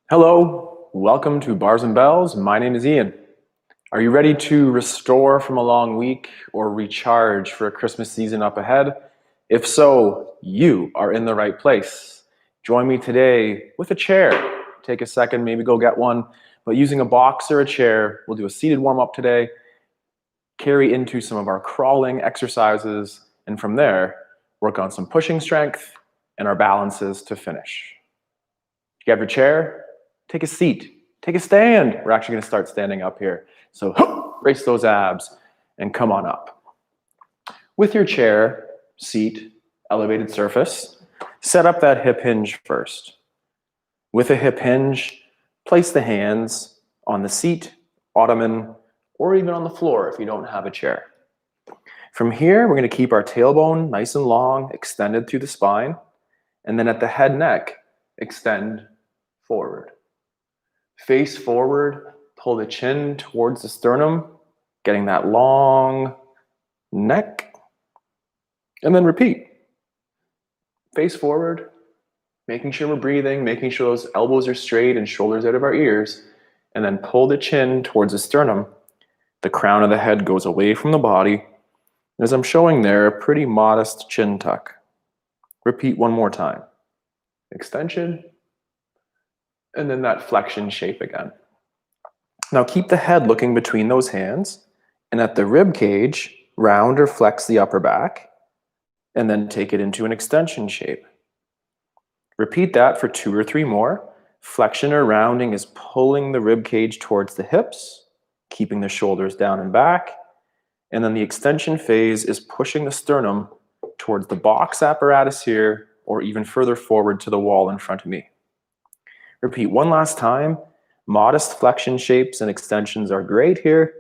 Hello, welcome to Bars and Bells. My name is Ian. Are you ready to restore from a long week or recharge for a Christmas season up ahead? If so, you are in the right place. Join me today with a chair. Take a second, maybe go get one, but using a box or a chair, we'll do a seated warm-up today, carry into some of our crawling exercises, and from there, work on some pushing strength and our balances to finish. You have your chair? Take a seat. Take a stand. We're actually going to start standing up here. So brace those abs and come on up. With your chair, seat, elevated surface, set up that hip hinge first. With a hip hinge, place the hands on the seat, ottoman, or even on the floor if you don't have a chair. From here, we're going to keep our tailbone nice and long, extended through the spine, and then at the head neck, extend forward. Face forward, pull the chin towards the sternum, getting that long neck, and then repeat. Face forward, making sure we're breathing, making sure those elbows are straight and shoulders out of our ears, and then pull the chin towards the sternum. The crown of the head goes away from the body. As I'm showing there, a pretty modest chin tuck. Repeat one more time. Extension, and then that flexion shape again. Now keep the head looking between those hands, and at the rib cage, round or flex the upper back, and then take it into an extension shape. Repeat that for 2 or 3 more. Flexion or rounding is pulling the rib cage towards the hips, keeping the shoulders down and back, and then the extension phase is pushing the sternum towards the box apparatus here, or even further forward to the wall in front of me. Repeat one last time. Modest flexion shapes and extensions are great here.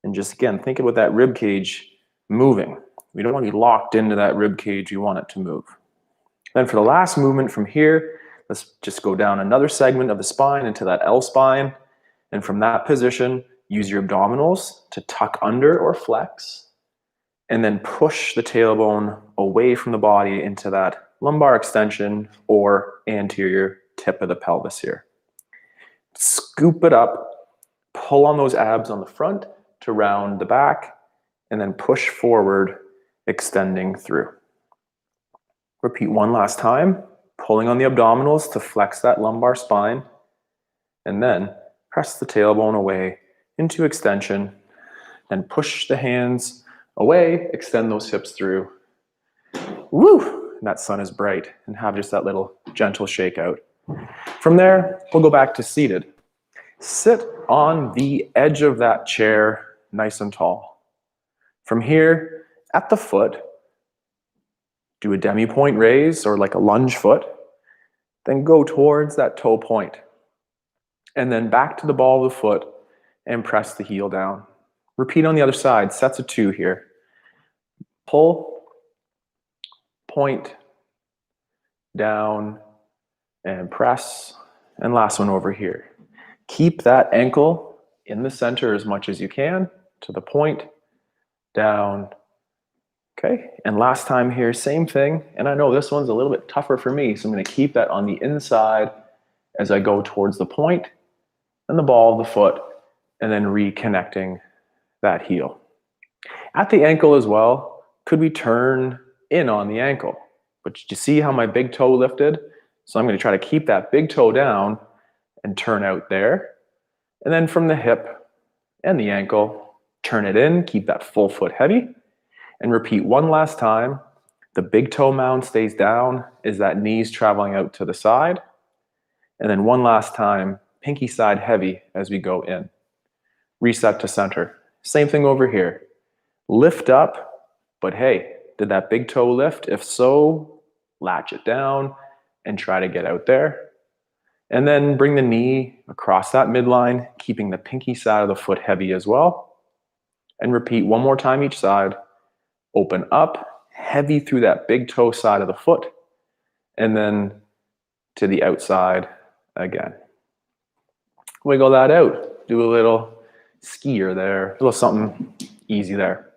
And just again, think about that rib cage moving. We don't want to be locked into that rib cage. We want it to move. Then for the last movement from here, let's just go down another segment of the spine into that L spine. And from that position, use your abdominals to tuck under or flex. And then push the tailbone away from the body into that lumbar extension or anterior tip of the pelvis here. Scoop it up, pull on those abs on the front to round the back, and then push forward, extending through. Repeat one last time, pulling on the abdominals to flex that lumbar spine, and then press the tailbone away into extension, and push the hands away, extend those hips through. Woo! And that sun is bright, and have just that little gentle shake out. From there, we'll go back to seated. Sit on the edge of that chair, nice and tall. From here, at the foot, do a demi-point raise or like a lunge foot. Then go towards that toe point. And then back to the ball of the foot and press the heel down. Repeat on the other side, sets of 2 here. Pull, point, down, and press, and last one over here. Keep that ankle in the center as much as you can, to the point, down, okay? And last time here, same thing, and I know this one's a little bit tougher for me, so I'm gonna keep that on the inside as I go towards the point and the ball of the foot, and then reconnecting that heel. At the ankle as well, could we turn in on the ankle? But did you see how my big toe lifted? So I'm going to try to keep that big toe down and turn out there. And then from the hip and the ankle, turn it in, keep that full foot heavy, and repeat one last time. The big toe mound stays down as that knee's traveling out to the side. And then one last time, pinky side heavy as we go in. Reset to center. Same thing over here. Lift up, but hey, did that big toe lift? If so, latch it down and try to get out there. And then bring the knee across that midline, keeping the pinky side of the foot heavy as well. And repeat one more time each side. Open up, heavy through that big toe side of the foot, and then to the outside again. Wiggle that out. Do a little skier there, a little something easy there.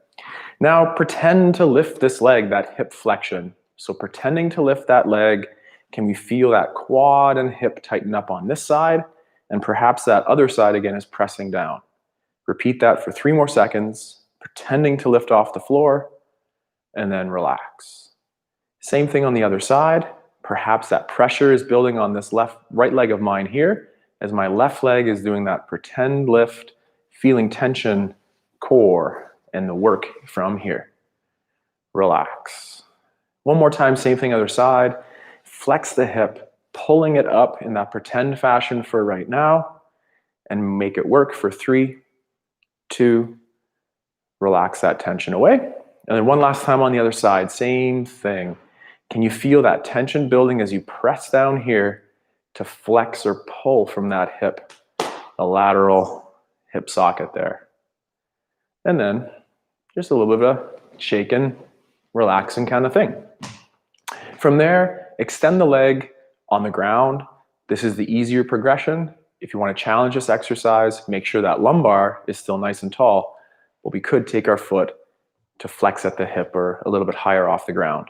Now pretend to lift this leg, that hip flexion. So pretending to lift that leg, Can we feel that quad and hip tighten up on this side? And perhaps that other side again is pressing down. Repeat that for 3 more seconds, pretending to lift off the floor, and then relax. Same thing on the other side. Perhaps that pressure is building on this right leg of mine here, as my left leg is doing that pretend lift, feeling tension, core, and the work from here. Relax. One more time, same thing other side. Flex the hip, pulling it up in that pretend fashion for right now, and make it work for 3, 2, relax that tension away. And then one last time on the other side, same thing. Can you feel that tension building as you press down here to flex or pull from that hip, the lateral hip socket there? And then just a little bit of a shaking, relaxing kind of thing. From there, extend the leg on the ground. This is the easier progression. If you want to challenge this exercise, make sure that lumbar is still nice and tall, but we could take our foot to flex at the hip or a little bit higher off the ground.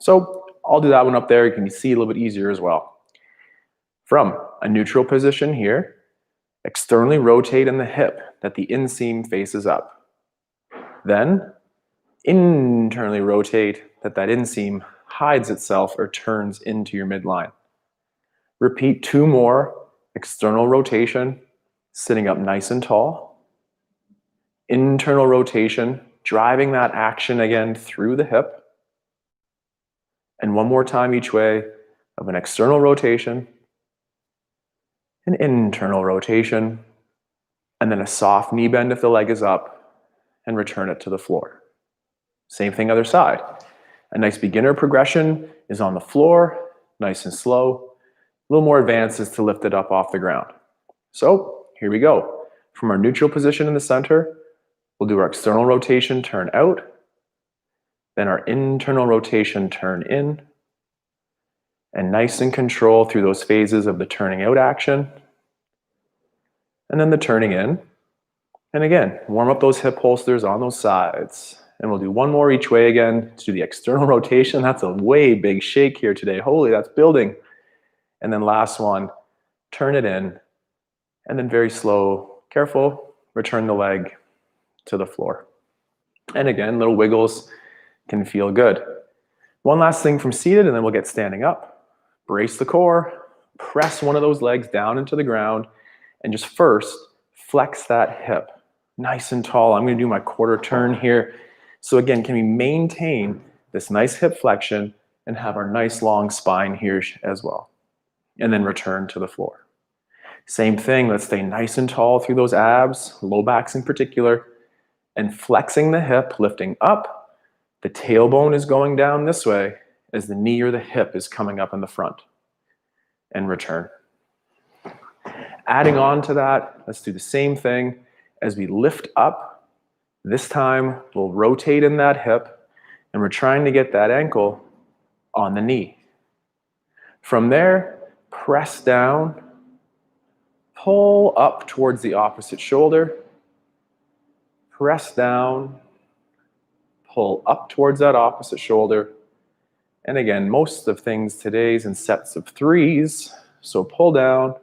So I'll do that one up there. You can see a little bit easier as well. From a neutral position here, externally rotate in the hip that the inseam faces up. Then internally rotate that inseam hides itself or turns into your midline. Repeat 2 more. External rotation, sitting up nice and tall. Internal rotation, driving that action again through the hip. And one more time each way of an external rotation, an internal rotation, and then a soft knee bend if the leg is up, and return it to the floor. Same thing other side. A nice beginner progression is on the floor, nice and slow. A little more advanced is to lift it up off the ground. So here we go. From our neutral position in the center, we'll do our external rotation, turn out. Then our internal rotation, turn in. And nice and control through those phases of the turning out action. And then the turning in. And again, warm up those hip holsters on those sides. And we'll do one more each way again to do the external rotation. That's a way big shake here today. Holy, that's building. And then last one, turn it in, and then very slow, careful, return the leg to the floor. And again, little wiggles can feel good. One last thing from seated, and then we'll get standing up. Brace the core, press one of those legs down into the ground, and just first, flex that hip. Nice and tall. I'm gonna do my quarter turn here. So again, can we maintain this nice hip flexion and have our nice long spine here as well? And then return to the floor. Same thing, let's stay nice and tall through those abs, low backs in particular, and flexing the hip, lifting up. The tailbone is going down this way as the knee or the hip is coming up in the front. And return. Adding on to that, let's do the same thing as we lift up. This time, we'll rotate in that hip, and we're trying to get that ankle on the knee. From there, press down, pull up towards the opposite shoulder, press down, pull up towards that opposite shoulder. And again, most of things today is in sets of 3s. So pull down,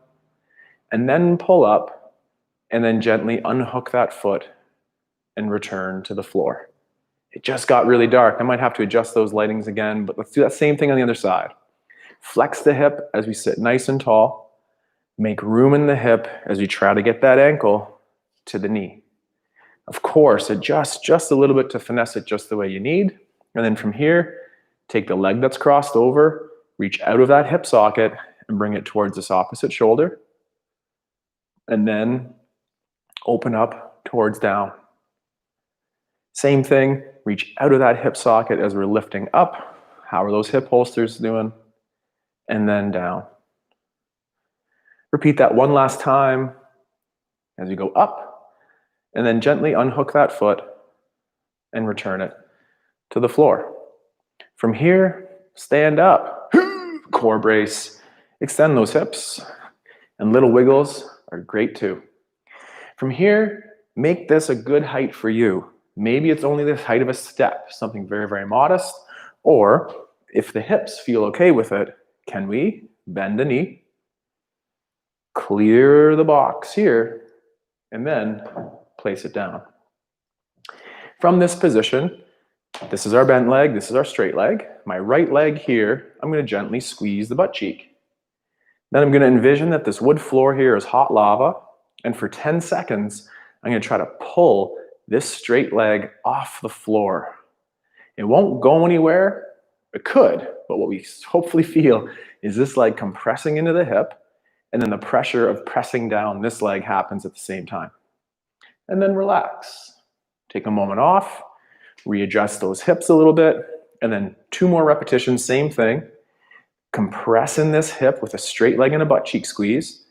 and then pull up, and then gently unhook that foot and return to the floor. It just got really dark. I might have to adjust those lightings again, but let's do that same thing on the other side. Flex the hip as we sit nice and tall. Make room in the hip as we try to get that ankle to the knee. Of course, adjust just a little bit to finesse it just the way you need. And then from here, take the leg that's crossed over, reach out of that hip socket and bring it towards this opposite shoulder. And then open up towards down. Same thing, reach out of that hip socket as we're lifting up. How are those hip holsters doing? And then down. Repeat that one last time as you go up, and then gently unhook that foot and return it to the floor. From here, stand up, core brace, extend those hips, and little wiggles are great too. From here, make this a good height for you. Maybe it's only the height of a step, something very, very modest, or if the hips feel okay with it, can we bend the knee, clear the box here, and then place it down. From this position, this is our bent leg, this is our straight leg. My right leg here, I'm going to gently squeeze the butt cheek. Then I'm going to envision that this wood floor here is hot lava, and for 10 seconds, I'm going to try to pull this straight leg off the floor. It won't go anywhere. It could, but what we hopefully feel is this leg compressing into the hip, and then the pressure of pressing down this leg happens at the same time. And then relax. Take a moment off, readjust those hips a little bit, and then 2 more repetitions, same thing. Compress in this hip with a straight leg and a butt cheek squeeze.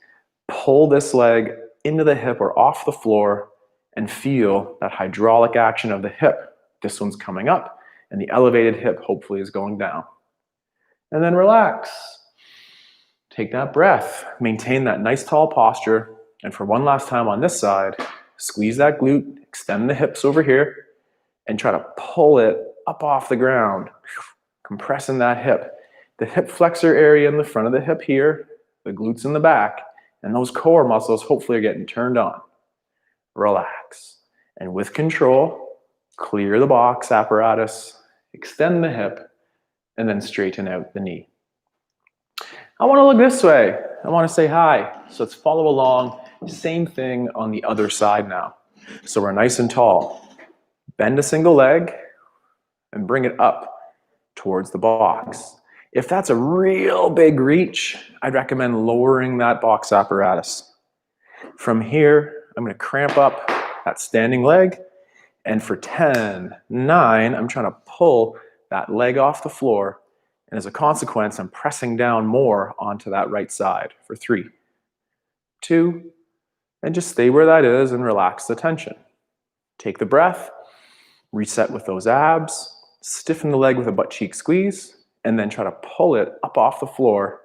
Pull this leg into the hip or off the floor and feel that hydraulic action of the hip. This one's coming up, and the elevated hip hopefully is going down. And then relax. Take that breath. Maintain that nice tall posture. And for one last time on this side, squeeze that glute, extend the hips over here, and try to pull it up off the ground. Compressing that hip. The hip flexor area in the front of the hip here, the glutes in the back, and those core muscles hopefully are getting turned on. Relax. And with control, clear the box apparatus, extend the hip, and then straighten out the knee. I want to look this way. I want to say hi. So let's follow along. Same thing on the other side now. So we're nice and tall. Bend a single leg and bring it up towards the box. If that's a real big reach, I'd recommend lowering that box apparatus. From here, I'm going to cramp up that standing leg, and for 10, 9, I'm trying to pull that leg off the floor, and as a consequence, I'm pressing down more onto that right side for 3, 2, and just stay where that is and relax the tension. Take the breath, reset with those abs, stiffen the leg with a butt cheek squeeze, and then try to pull it up off the floor,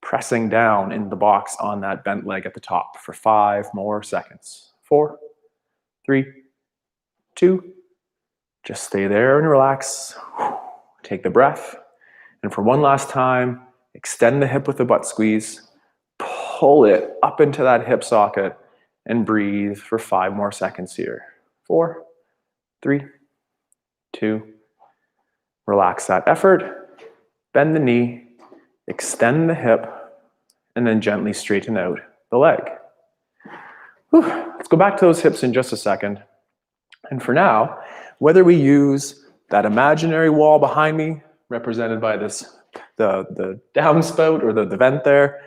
pressing down in the box on that bent leg at the top for 5 more seconds. 4, 3, 2, just stay there and relax. Take the breath, and for one last time, extend the hip with a butt squeeze, pull it up into that hip socket, and breathe for 5 more seconds here. 4, 3, 2, relax that effort. Bend the knee, extend the hip, and then gently straighten out the leg. Whew. Let's go back to those hips in just a second. And for now, whether we use that imaginary wall behind me, represented by this, the downspout or the vent there,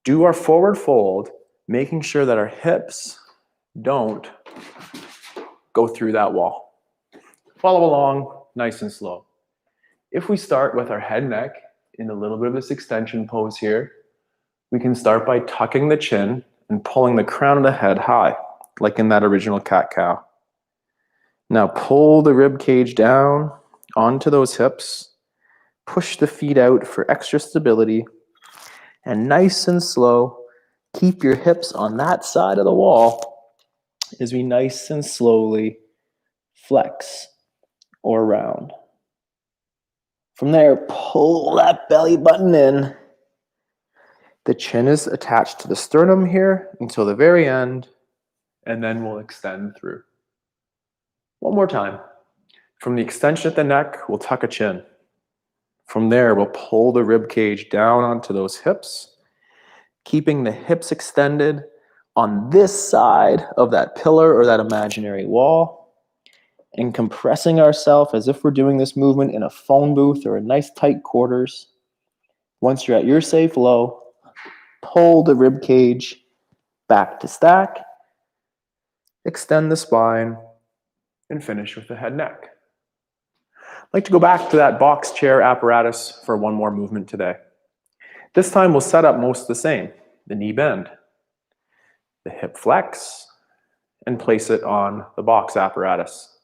do our forward fold, making sure that our hips don't go through that wall. Follow along nice and slow. If we start with our head and neck in a little bit of this extension pose here, we can start by tucking the chin and pulling the crown of the head high, like in that original cat-cow. Now pull the rib cage down onto those hips, push the feet out for extra stability, and nice and slow, keep your hips on that side of the wall as we nice and slowly flex or round. From there, pull that belly button in. The chin is attached to the sternum here until the very end, and then we'll extend through. One more time. From the extension at the neck, we'll tuck a chin. From there, we'll pull the rib cage down onto those hips, keeping the hips extended on this side of that pillar or that imaginary wall, and compressing ourselves as if we're doing this movement in a phone booth or a nice tight quarters. Once you're at your safe low, pull the rib cage back to stack, extend the spine, and finish with the head neck. I'd like to go back to that box chair apparatus for one more movement today. This time we'll set up most the same. The knee bend, the hip flex, and place it on the box apparatus.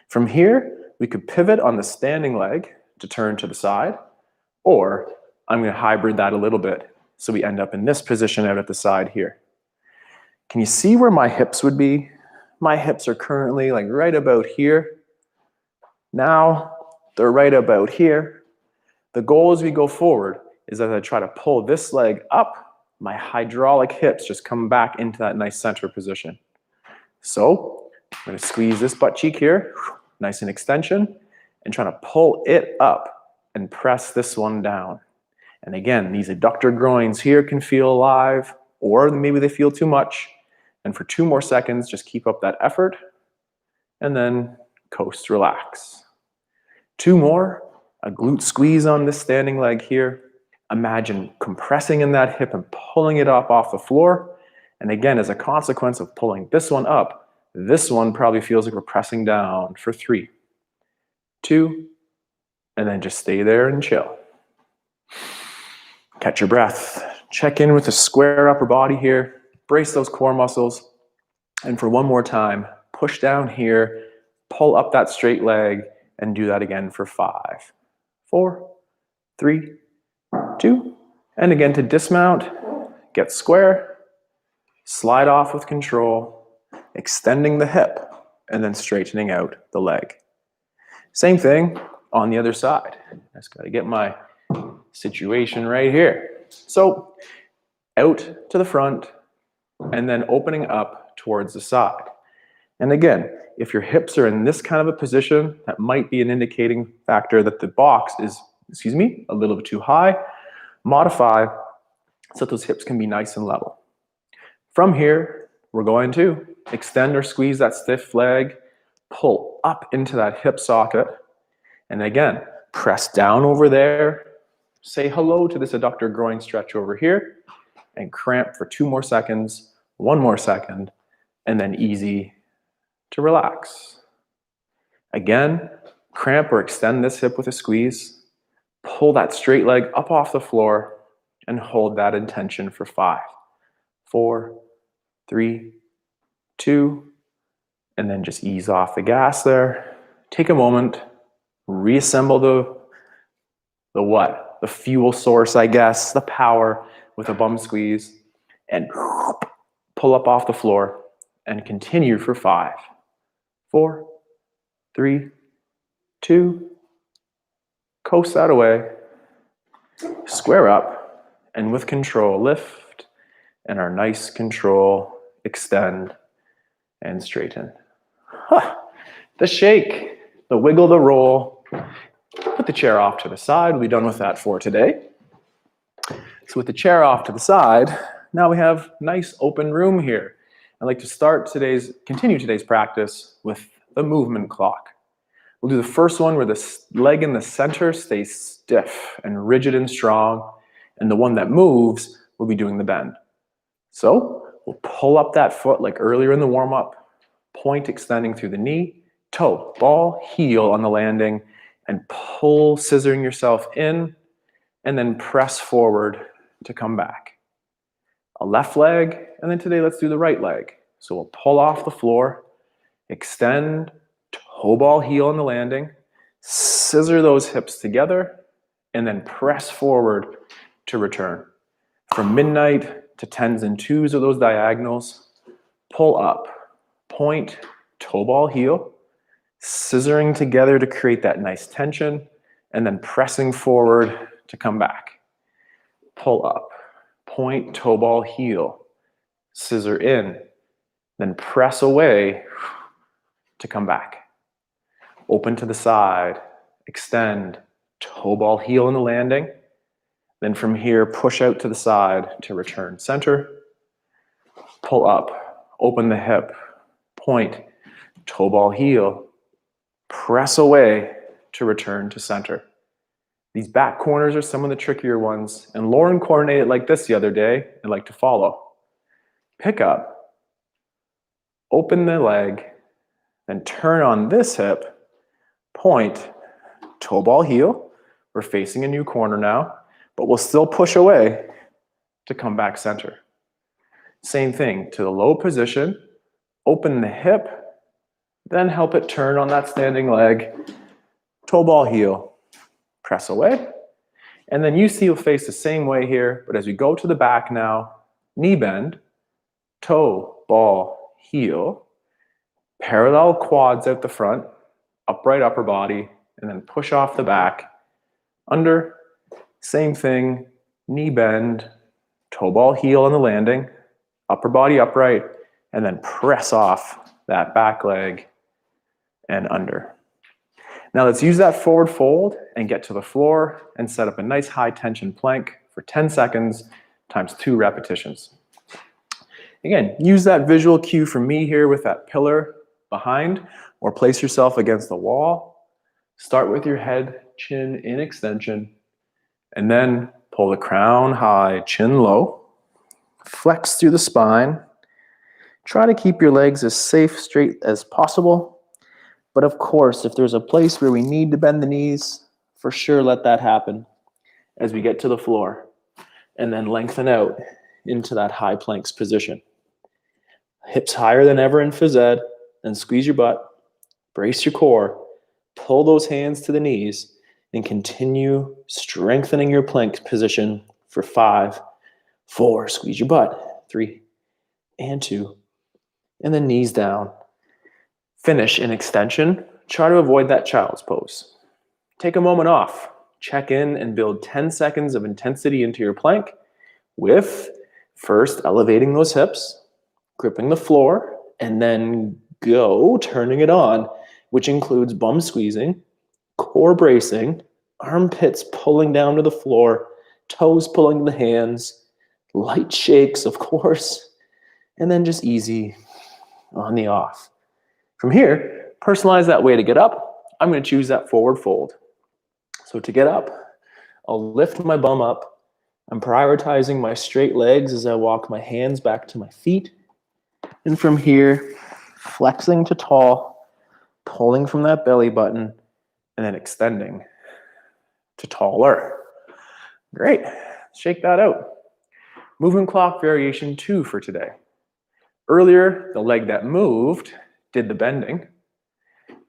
From here, we could pivot on the standing leg to turn to the side, or I'm going to hybrid that a little bit so we end up in this position out at the side here. Can you see where my hips would be? My hips are currently like right about here. Now they're right about here. The goal as we go forward is as I try to pull this leg up, my hydraulic hips just come back into that nice center position. So I'm going to squeeze this butt cheek here, nice and extension, and try to pull it up and press this one down. And again, these adductor groins here can feel alive, or maybe they feel too much. And for 2 more seconds, just keep up that effort, and then coast, relax. 2 more, a glute squeeze on this standing leg here. Imagine compressing in that hip and pulling it up off the floor. And again, as a consequence of pulling this one up, this one probably feels like we're pressing down for 3, 2, and then just stay there and chill. Catch your breath. Check in with a square upper body here. Brace those core muscles. And for 1 more time, push down here, pull up that straight leg, and do that again for 5, 4, 3, 2. And again, to dismount, get square, slide off with control, extending the hip, and then straightening out the leg. Same thing on the other side. I just got to get my situation right here. So out to the front and then opening up towards the side. And again, if your hips are in this kind of a position, that might be an indicating factor that the box is, a little bit too high. Modify so that those hips can be nice and level. From here, we're going to extend or squeeze that stiff leg, pull up into that hip socket, and again, press down over there. Say hello to this adductor groin stretch over here, and cramp for 2 more seconds, 1 more second, and then easy to relax. Again, cramp or extend this hip with a squeeze, pull that straight leg up off the floor, and hold that in tension for 5, 4, 3, 2, and then just ease off the gas there. Take a moment, reassemble the fuel source, I guess, the power with a bum squeeze, and pull up off the floor and continue for 5, 4, 3, 2, coast that away, square up, and with control, lift, and our nice control, extend, and straighten. The shake, the wiggle, the roll. Put the chair off to the side. We'll be done with that for today. So with the chair off to the side, now we have nice open room here. I'd like to continue today's practice with the movement clock. We'll do the first one where the leg in the center stays stiff and rigid and strong, and the one that moves will be doing the bend. So we'll pull up that foot like earlier in the warm-up, point extending through the knee, toe, ball, heel on the landing, and pull, scissoring yourself in, and then press forward to come back. A left leg, and then today let's do the right leg. So we'll pull off the floor, extend, toe ball heel on the landing, scissor those hips together, and then press forward to return. From midnight to 10s and 2s of those diagonals, pull up, point, toe ball heel, scissoring together to create that nice tension, and then pressing forward to come back. Pull up, point, toe ball heel, scissor in, then press away to come back. Open to the side, extend, toe ball heel on the landing. Then from here, push out to the side to return center. Pull up, open the hip, point, toe ball heel, press away to return to center. These back corners are some of the trickier ones, and Lauren coordinated like this the other day and like to follow. Pick up, open the leg, then turn on this hip, point, toe ball heel. We're facing a new corner now, but we'll still push away to come back center. Same thing, to the low position, open the hip, then help it turn on that standing leg, toe ball heel, press away. And then you see you'll face the same way here, but as we go to the back now, knee bend, toe, ball, heel, parallel quads out the front, upright upper body, and then push off the back, under, same thing, knee bend, toe ball heel on the landing, upper body upright, and then press off that back leg and under. Now let's use that forward fold and get to the floor and set up a nice high tension plank for 10 seconds times 2 repetitions. Again, use that visual cue from me here with that pillar behind, or place yourself against the wall. Start with your head, chin in extension, and then pull the crown high, chin low. Flex through the spine. Try to keep your legs as safe, straight as possible. But of course, if there's a place where we need to bend the knees, for sure let that happen as we get to the floor. And then lengthen out into that high planks position. Hips higher than ever in phys ed, and squeeze your butt, brace your core, pull those hands to the knees, and continue strengthening your plank position for 5, 4, squeeze your butt, 3, and 2, and then knees down. Finish in extension. Try to avoid that child's pose. Take a moment off. Check in and build 10 seconds of intensity into your plank with first elevating those hips, gripping the floor, and then go turning it on, which includes bum squeezing, core bracing, armpits pulling down to the floor, toes pulling to the hands, light shakes, of course, and then just easy on the off. From here, personalize that way to get up. I'm going to choose that forward fold. So to get up, I'll lift my bum up. I'm prioritizing my straight legs as I walk my hands back to my feet. And from here, flexing to tall, pulling from that belly button, and then extending to taller. Great. Shake that out. Movement clock variation 2 for today. Earlier, the leg that moved did the bending.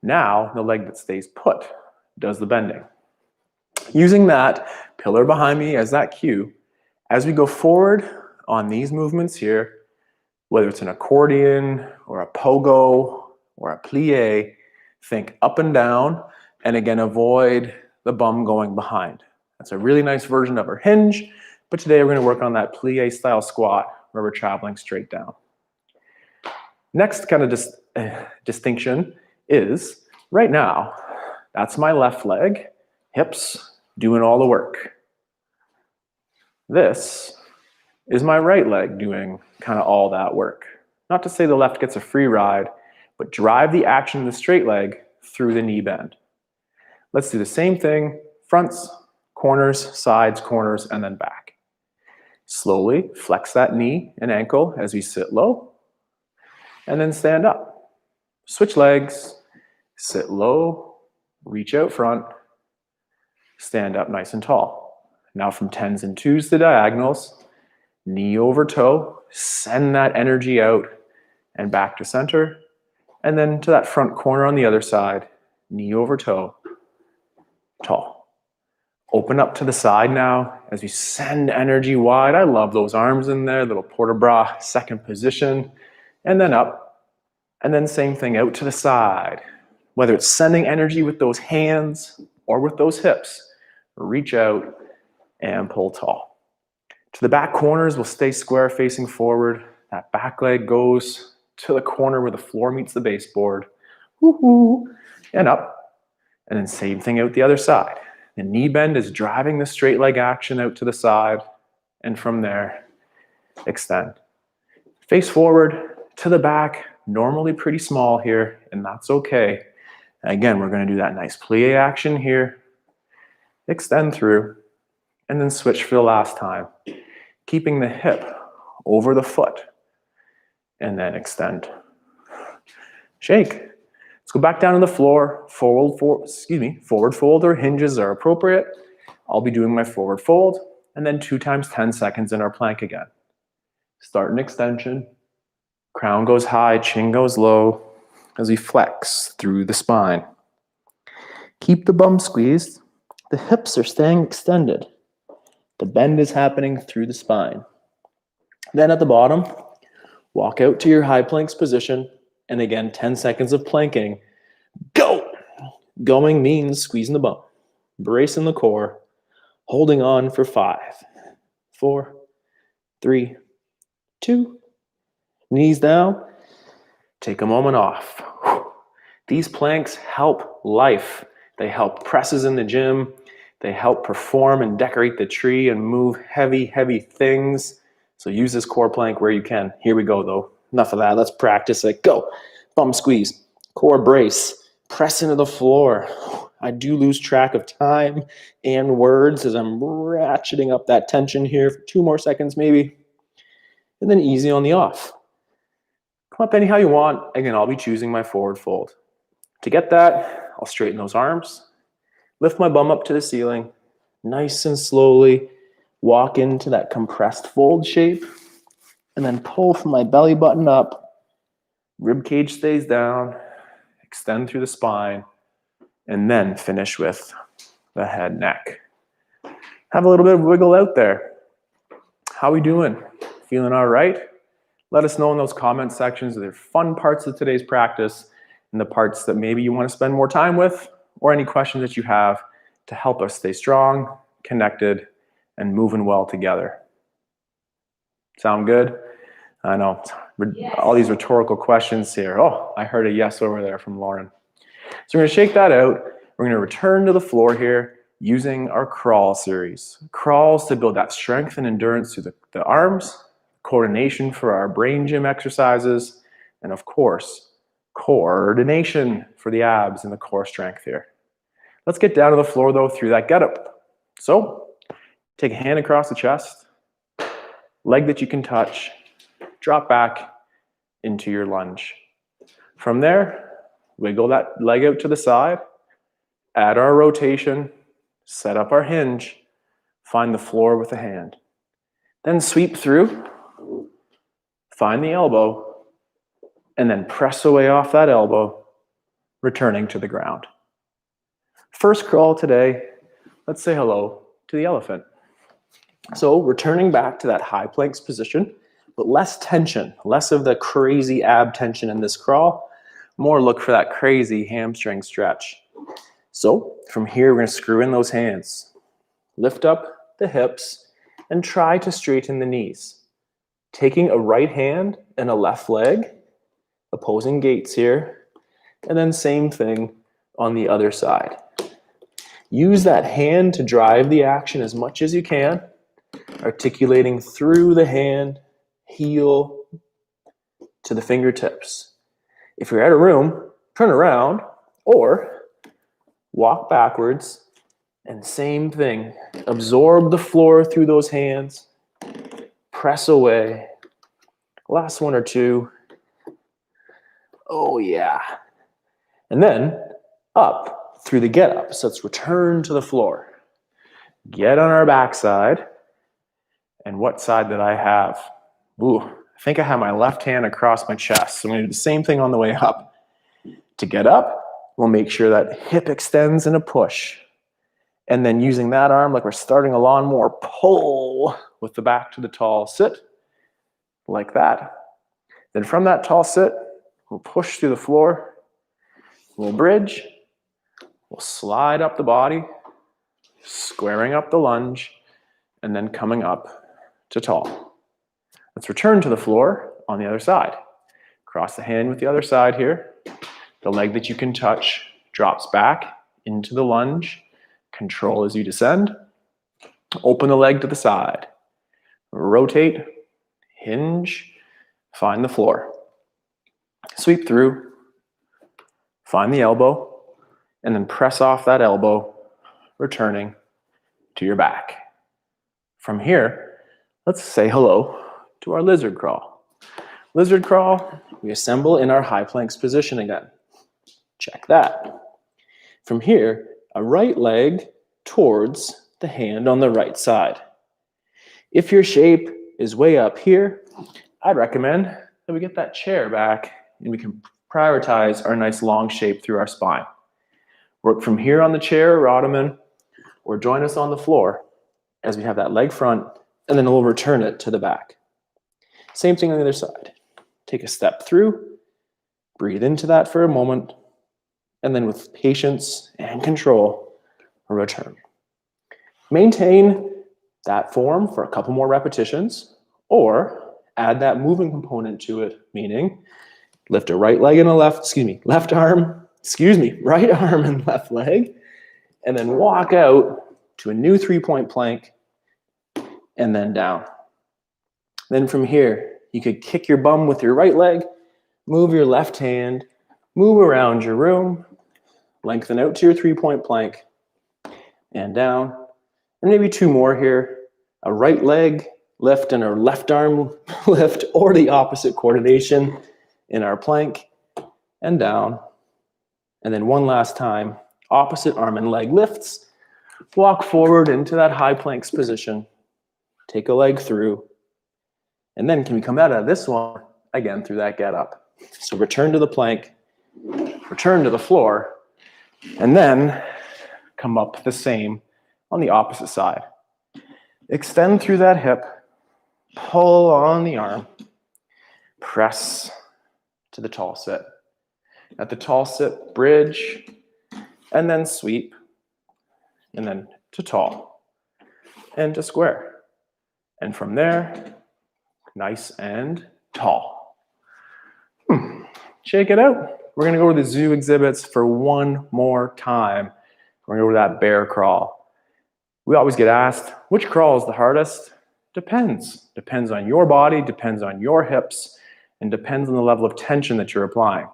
Now, the leg that stays put does the bending. Using that pillar behind me as that cue, as we go forward on these movements here, whether it's an accordion or a pogo or a plie, think up and down, and again, avoid the bum going behind. That's a really nice version of our hinge, but today we're going to work on that plie style squat where we're traveling straight down. Next kind of distinction is right now, that's my left leg, hips doing all the work. This is my right leg doing kind of all that work. Not to say the left gets a free ride, but drive the action of the straight leg through the knee bend. Let's do the same thing, fronts, corners, sides, corners, and then back. Slowly flex that knee and ankle as we sit low, and then stand up. Switch legs, sit low, reach out front, stand up nice and tall. Now from 10s and 2s to diagonals, knee over toe, send that energy out and back to center, and then to that front corner on the other side, knee over toe, tall. Open up to the side now as we send energy wide. I love those arms in there, little port de bras, second position, and then up, and then same thing out to the side. Whether it's sending energy with those hands or with those hips, reach out and pull tall. To the back corners, we'll stay square facing forward. That back leg goes to the corner where the floor meets the baseboard. Woo-hoo, and up. And then same thing out the other side. The knee bend is driving the straight leg action out to the side. And from there, extend. Face forward to the back, normally pretty small here, and that's okay. And again, we're going to do that nice plie action here. Extend through, and then switch for the last time. Keeping the hip over the foot, and then extend. Shake. Let's go back down to the floor. Forward fold or hinges are appropriate. I'll be doing my forward fold, and then 2 times 10 seconds in our plank again. Start an extension. Crown goes high, chin goes low as we flex through the spine. Keep the bum squeezed. The hips are staying extended. The bend is happening through the spine. Then at the bottom, walk out to your high planks position, and again, 10 seconds of planking. Go! Going means squeezing the bum, bracing the core, holding on for 5, 4, 3, 2, knees down. Take a moment off. These planks help life. They help presses in the gym. They help perform and decorate the tree and move heavy, heavy things. So use this core plank where you can. Here we go though. Enough of that. Let's practice it. Go. Bum squeeze. Core brace. Press into the floor. I do lose track of time and words as I'm ratcheting up that tension here for 2 more seconds maybe. And then easy on the off. Come up anyhow you want. Again, I'll be choosing my forward fold. To get that, I'll straighten those arms, lift my bum up to the ceiling, nice and slowly walk into that compressed fold shape, and then pull from my belly button up, rib cage stays down, extend through the spine, and then finish with the head, neck. Have a little bit of wiggle out there. How we doing? Feeling all right? Let us know in those comment sections if there are fun parts of today's practice and the parts that maybe you want to spend more time with, or any questions that you have to help us stay strong, connected, and moving well together. Sound good? I know, all these rhetorical questions here. Oh, I heard a yes over there from Lauren. So we're going to shake that out. We're going to return to the floor here using our crawl series. Crawls to build that strength and endurance through the arms, coordination for our brain gym exercises, and of course, coordination for the abs and the core strength here. Let's get down to the floor though through that getup. So take a hand across the chest, leg that you can touch, drop back into your lunge. From there, wiggle that leg out to the side, add our rotation, set up our hinge, find the floor with a hand. Then sweep through, find the elbow, and then press away off that elbow, returning to the ground. First crawl today, let's say hello to the elephant. So returning back to that high planks position, but less tension, less of the crazy ab tension in this crawl, more look for that crazy hamstring stretch. So from here, we're going to screw in those hands. Lift up the hips and try to straighten the knees. Taking a right hand and a left leg, opposing gaits here, and then same thing on the other side. Use that hand to drive the action as much as you can, articulating through the hand, heel to the fingertips. If you're out of room, turn around or walk backwards and same thing. Absorb the floor through those hands, press away. Last one or two. Oh yeah. And then up through the get up. So let's return to the floor. Get on our backside. And what side did I have? Ooh, I think I have my left hand across my chest. So I'm going to do the same thing on the way up. To get up, we'll make sure that hip extends in a push. And then using that arm like we're starting a lawnmower, pull with the back to the tall sit, like that. Then from that tall sit, we'll push through the floor, we'll bridge, we'll slide up the body, squaring up the lunge, and then coming up to tall. Let's return to the floor on the other side. Cross the hand with the other side here. The leg that you can touch drops back into the lunge. Control as you descend. Open the leg to the side. Rotate, hinge, find the floor. Sweep through, find the elbow, and then press off that elbow, returning to your back. From here, let's say hello to our lizard crawl. Lizard crawl, we assemble in our high planks position again. Check that. From here, a right leg towards the hand on the right side. If your shape is way up here, I'd recommend that we get that chair back and we can prioritize our nice long shape through our spine. Work from here on the chair or ottoman, or join us on the floor as we have that leg front, and then we'll return it to the back. Same thing on the other side. Take a step through, breathe into that for a moment, and then with patience and control, return. Maintain that form for a couple more repetitions, or add that moving component to it, meaning lift a right leg and a left arm, right arm and left leg, and then walk out to a new 3-point plank and then down. Then from here, you could kick your bum with your right leg, move your left hand, move around your room, lengthen out to your 3-point plank and down. And maybe 2 more here, a right leg lift and a left arm lift, or the opposite coordination in our plank and down. And then one last time, opposite arm and leg lifts, walk forward into that high planks position, take a leg through, and then can we come out of this one again through that get up. So return to the plank, return to the floor, and then come up the same on the opposite side. Extend through that hip, pull on the arm, press to the tall sit. At the tall sit, bridge, and then sweep, and then to tall, and to square. And from there, nice and tall. Shake it out. We're gonna go to the zoo exhibits for one more time. We're gonna go to that bear crawl. We always get asked, which crawl is the hardest? Depends. Depends on your body, depends on your hips, and depends on the level of tension that you're applying.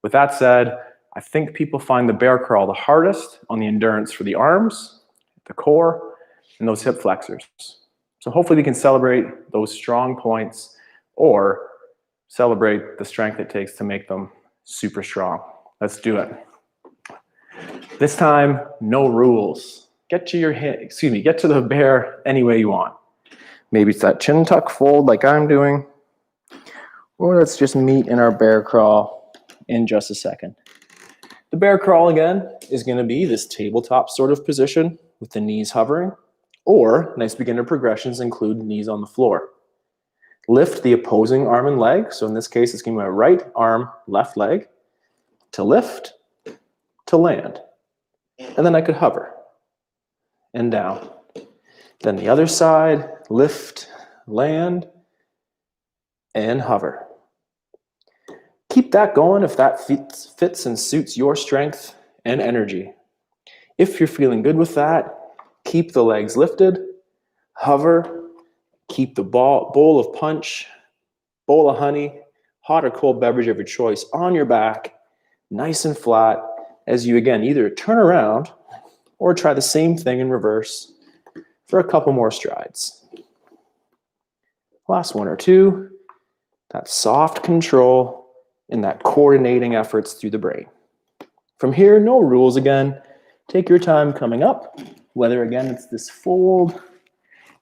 With that said, I think people find the bear crawl the hardest on the endurance for the arms, the core, and those hip flexors. So hopefully we can celebrate those strong points or celebrate the strength it takes to make them super strong. Let's do it. This time, no rules. Get to the bear any way you want. Maybe it's that chin tuck fold like I'm doing, or let's just meet in our bear crawl in just a second. The bear crawl again is going to be this tabletop sort of position with the knees hovering, or nice beginner progressions include knees on the floor. Lift the opposing arm and leg. So in this case, it's going to be my right arm, left leg, to lift, to land. And then I could hover and down. Then the other side, lift, land, and hover. Keep that going if that fits and suits your strength and energy. If you're feeling good with that, keep the legs lifted, hover, keep the bowl of punch, bowl of honey, hot or cold beverage of your choice on your back, nice and flat, as you again either turn around or try the same thing in reverse for a couple more strides. Last one or two, that soft control and that coordinating efforts through the brain. From here, no rules again. Take your time coming up, whether again it's this fold.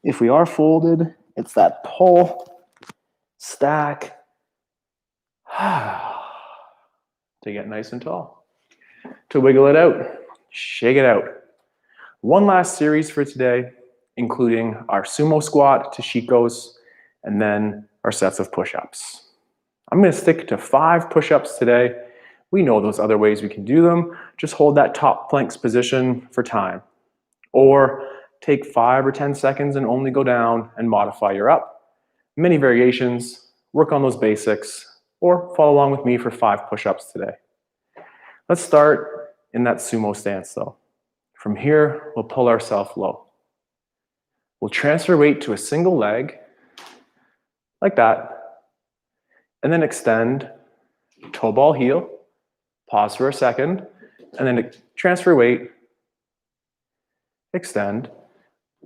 If we are folded, it's that pull, stack, to get nice and tall. To wiggle it out, shake it out. One last series for today, including our sumo squat to shikos, and then our sets of push-ups. I'm going to stick to 5 push-ups today. We know those other ways we can do them. Just hold that top planks position for time. Or take 5 or 10 seconds and only go down and modify your up. Many variations, work on those basics, or follow along with me for 5 push-ups today. Let's start in that sumo stance though. From here, we'll pull ourselves low. We'll transfer weight to a single leg, like that, and then extend, toe ball heel, pause for a second, and then transfer weight, extend.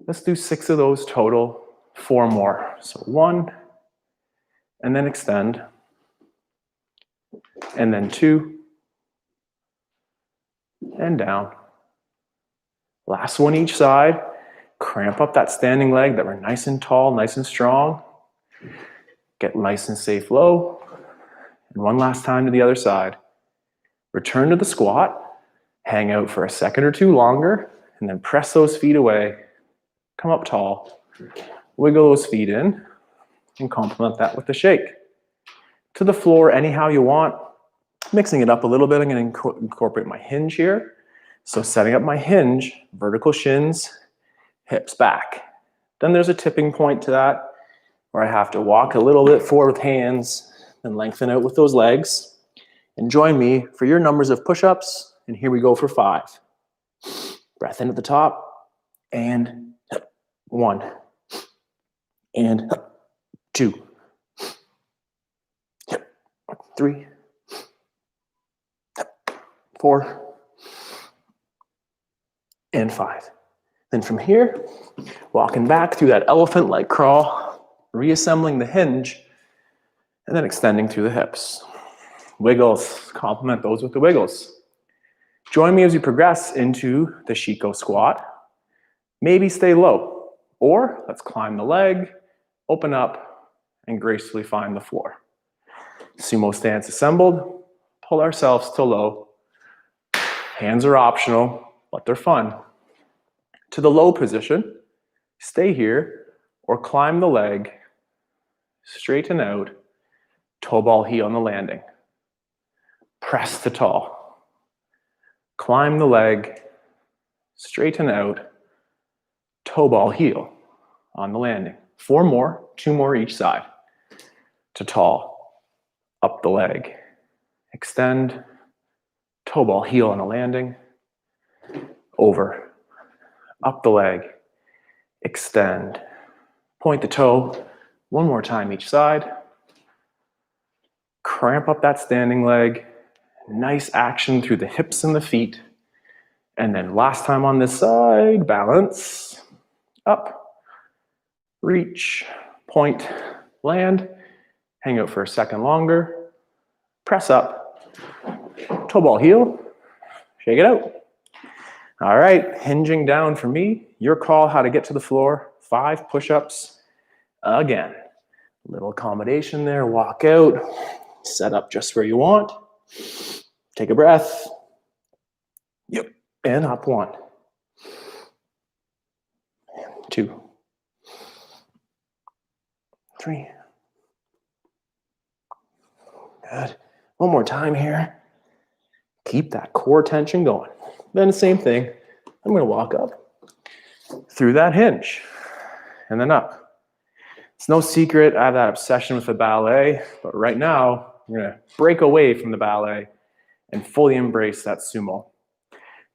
Let's do 6 of those total, 4 more. So 1, and then extend, and then 2, and down. Last one each side. Cramp up that standing leg that we're nice and tall, nice and strong. Get nice and safe low. And one last time to the other side. Return to the squat. Hang out for a second or 2 longer, and then press those feet away. Come up tall. Wiggle those feet in, and complement that with the shake. To the floor anyhow you want. Mixing it up a little bit, I'm going to incorporate my hinge here. So setting up my hinge, vertical shins, hips back. Then there's a tipping point to that where I have to walk a little bit forward with hands, then lengthen out with those legs. And join me for your numbers of push-ups. And here we go for 5. Breath in at the top, and 1, and 2, 3, 4, and 5. Then from here, walking back through that elephant-like crawl, reassembling the hinge, and then extending through the hips. Wiggles, complement those with the wiggles. Join me as you progress into the Shiko squat. Maybe stay low, or let's climb the leg, open up, and gracefully find the floor. Sumo stance assembled, pull ourselves to low. Hands are optional, but they're fun. To the low position, stay here, or climb the leg, straighten out, toe ball heel on the landing. Press to tall. Climb the leg, straighten out, toe ball heel on the landing. 4 more, 2 more each side. To tall, up the leg, extend, toe ball heel on the landing, over, up the leg, extend, point the toe, 1 more time each side. Cramp up that standing leg. Nice action through the hips and the feet. And then last time on this side, balance, up, reach, point, land, hang out for a second longer, press up, toe ball heel, shake it out. All right, hinging down for me, your call how to get to the floor, 5 push-ups again. Little accommodation there, walk out, set up just where you want. Take a breath. Yep. And up 1. 2. 3. Good. 1 more time here. Keep that core tension going. Then the same thing. I'm going to walk up through that hinge and then up. It's no secret I have that obsession with the ballet, but right now I'm going to break away from the ballet and fully embrace that sumo.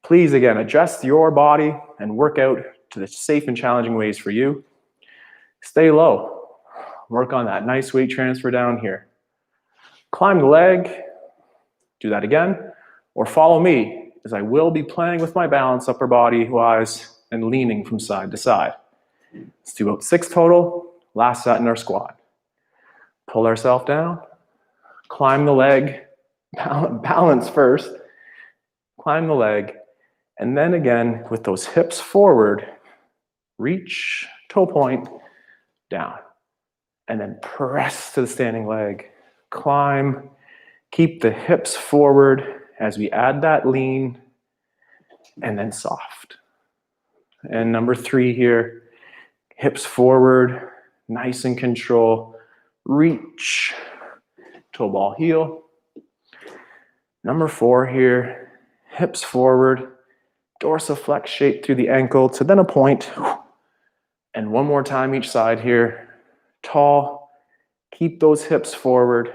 Please, again, adjust your body and work out to the safe and challenging ways for you. Stay low. Work on that nice weight transfer down here. Climb the leg. Do that again. Or follow me, as I will be playing with my balance upper body-wise and leaning from side to side. Let's do about 6 total. Last set in our squat. Pull ourselves down. Climb the leg. Balance first. Climb the leg. And then again, with those hips forward, reach, toe point, down. And then press to the standing leg. Climb. Keep the hips forward as we add that lean. And then soft. And number 3 here, hips forward, nice and control. Reach, toe ball heel. Number 4 here, hips forward, dorsiflex shape through the ankle to then a point. And 1 more time each side here. Tall, keep those hips forward,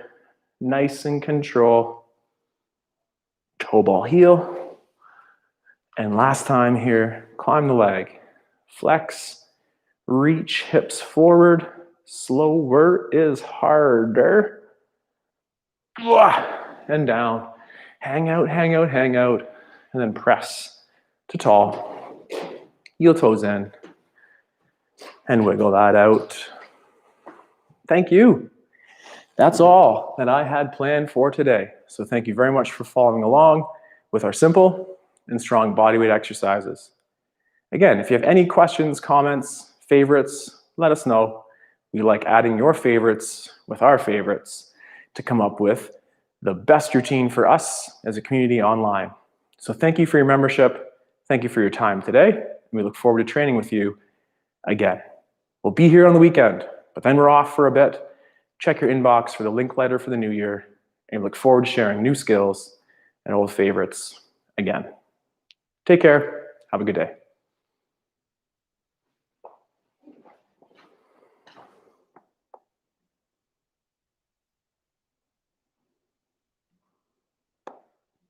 nice and control. Toe ball heel. And last time here, climb the leg. Flex, reach, hips forward. Slower is harder. And down. Hang out, hang out, hang out. And then press to tall. Heel toes in. And wiggle that out. Thank you. That's all that I had planned for today. So thank you very much for following along with our simple and strong bodyweight exercises. Again, if you have any questions, comments, favorites, let us know. We like adding your favorites with our favorites to come up with the best routine for us as a community online. So thank you for your membership. Thank you for your time today. We look forward to training with you again. We'll be here on the weekend, but then we're off for a bit. Check your inbox for the link letter for the new year, and we look forward to sharing new skills and old favorites again. Take care. Have a good day.